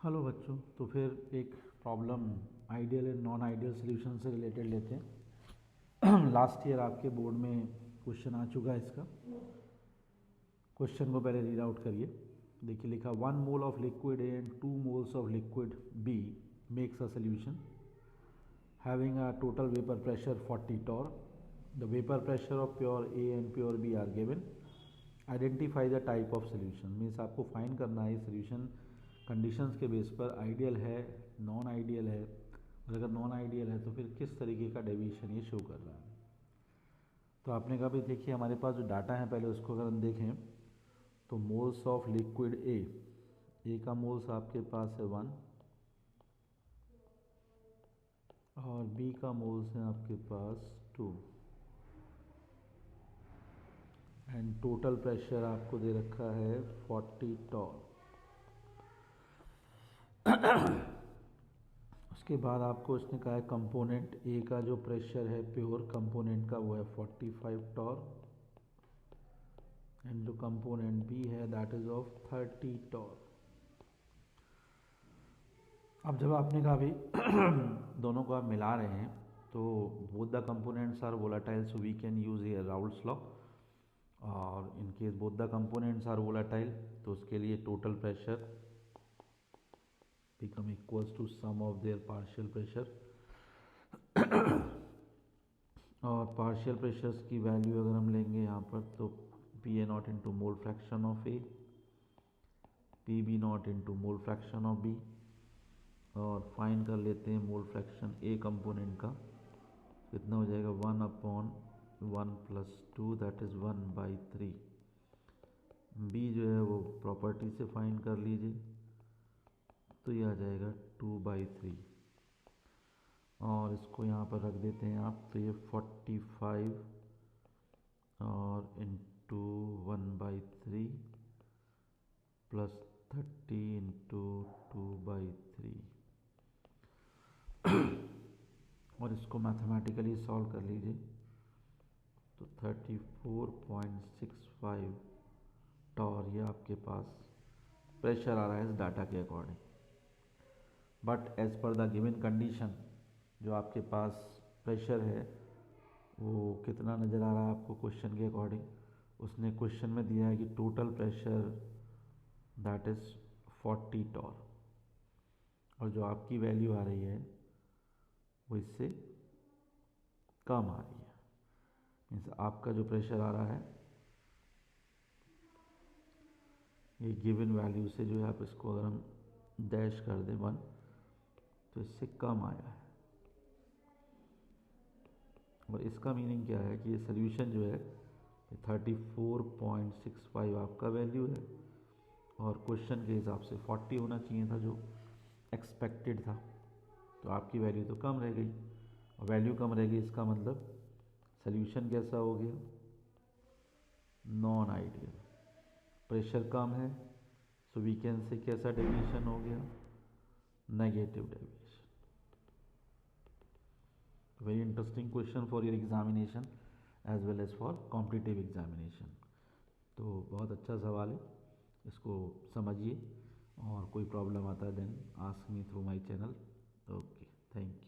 Hello बच्चों, तो फिर एक problem ideal and non ideal solution से रिलेटेड लेते हैं। लास्ट ईयर आपके बोर्ड में क्वेश्चन आ चुका है इसका। क्वेश्चन को पहले रीड आउट करिए। देखिए लिखा 1 mole of liquid A and 2 moles of liquid B makes a solution having a total vapor pressure 40 torr. The vapor pressure of pure A and pure B are given. Identify the type of solution. Means आपको find करना है solution conditions के base पर ideal है, non ideal है, और अगर non ideal है तो फिर किस तरीके का डेविएशन ये शो कर रहा है। तो आपने कहा भी देखिए हमारे पास जो डाटा है पहले उसको अगर हम देखें तो मोल्स ऑफ लिक्विड ए का मोल्स आपके पास है 1 और बी का मोल्स है आपके पास 2 एंड टोटल प्रेशर आपको दे रखा है 40 टॉर। उसके बाद आपको इसने कहा है कंपोनेंट ए का जो प्रेशर है प्योर कंपोनेंट का वो है 45 टॉर एंड जो कंपोनेंट बी है दैट इज ऑफ 30 टॉर। अब जब आपने कहा भी दोनों को आप मिला रहे हैं तो both the components are volatile so we can use a Raoult's law, और in case both the components are volatile तो उसके लिए total pressure become equals to sum of their partial pressure। और पार्शियल प्रेशर्स की value अगर हम लेंगे यहाँ पर तो P A nought into mole fraction of A, P B nought into mole fraction of B, और फाइन कर लेते हैं मोल फ्रैक्शन ए कंपोनेंट का कितना हो जाएगा 1/1 + 2 दैट इज़ 1/3। बी जो है वो प्रॉपर्टी से फाइन कर लीजिए तो ये आ जाएगा 2/3, और इसको यहाँ पर रख देते हैं आप तो ये 45 और इंटू 1/3 प्लस 30 इंटू 2/3, और इसको मैथमेटिकली सॉल्व कर लीजिए तो 34.65 टॉर ये आपके पास प्रेशर आ रहा है इस डाटा के according. But as per the given condition जो आपके पास प्रेशर है वो कितना नज़र आ रहा है आपको क्वेश्चन के अकॉर्डिंग। उसने क्वेश्चन में दिया है कि total pressure that is 40 torr, और जो आपकी वैल्यू आ रही है वो इससे कम आ रही है। मीन्स आपका जो प्रेशर आ रहा है ये गिवन वैल्यू से जो है आप इसको अगर हम डैश कर दें 1 तो इससे कम आया है। और इसका मीनिंग क्या है कि ये सोल्यूशन जो है 34.65 आपका वैल्यू है, और क्वेश्चन के हिसाब से 40 होना चाहिए था जो एक्सपेक्टेड था, तो आपकी वैल्यू तो कम रह गई, और वैल्यू कम रह गई इसका मतलब सोल्यूशन कैसा हो गया, नॉन आइडियल। प्रेशर कम है सो वी कैन से कैसा डेविएशन हो गया, negative deviation. Very interesting question for your examination as well as for competitive examination. तो बहुत अच्छा सवाल है, इसको समझिए, और कोई प्रॉब्लम आता है then ask me through my channel. Okay, thank you.